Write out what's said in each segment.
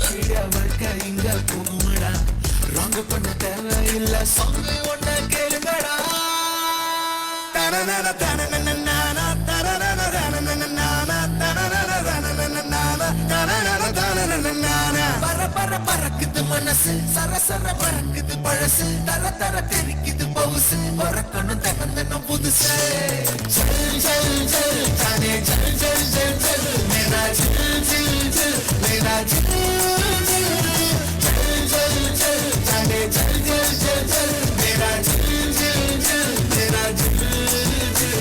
கீழ வாழ்க்கை இங்க போகுமடா ராங்க பண்ண தேவையில்ல சாமி ஒன்ன கேளுங்கடா தரனன தரனன நானா தரனன தரனன நானா தரனன தரனன நானா தரனன தரனன நானா பர பறக்குது மனசு சர சர பறக்குது பழசு தர தர தெரிக்குது பவுசு பறக்கணும் தகந்தனம் புதுசு ஜல் ஜல் ஜல் தானே ஜல் ஜல் ஜல் ஜல் மேரா ஜல் ஜல் ஜல் மேரா ஜல் ஜல் जल जल जाने जल जल जल जल मेरा जल जल जल मेरा जल जल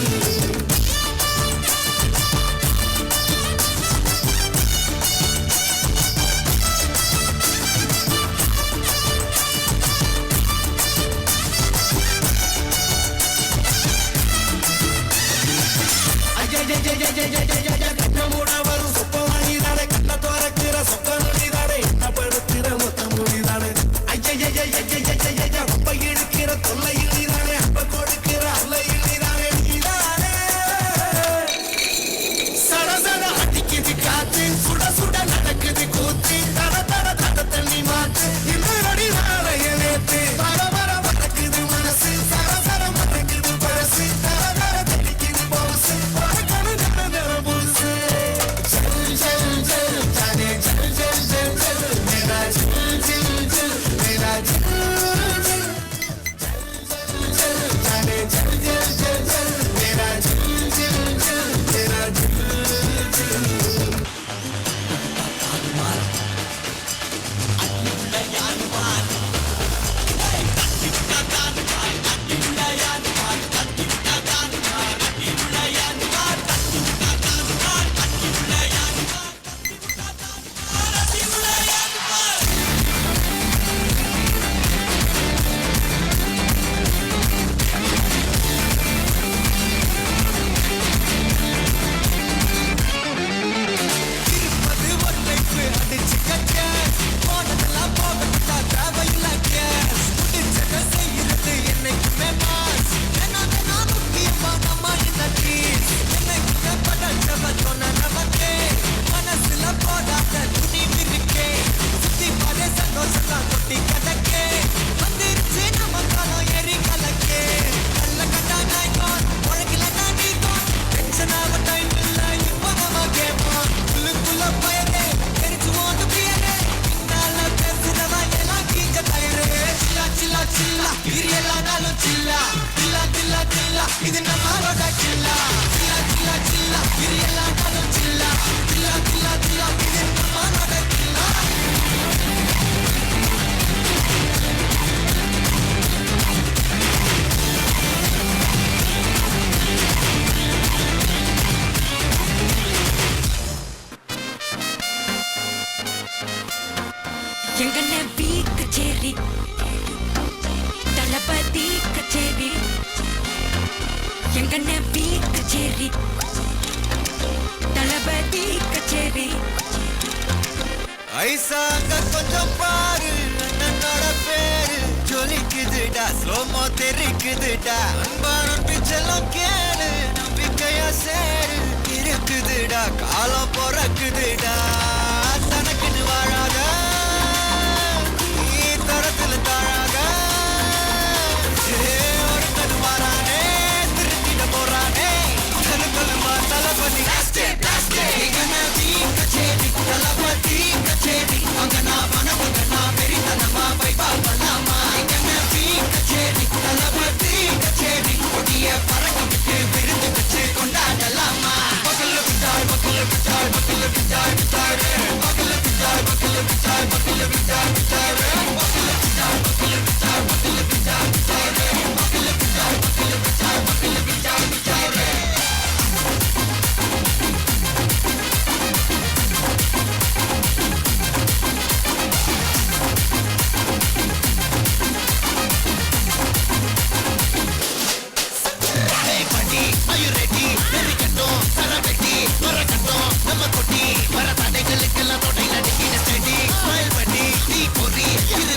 நம்ம கொட்டி வர தடைகளுக்கெல்லாம் தொடையில் அடிக்கிற செடி ஸ்மைல் பண்ணி தீ பொறி இது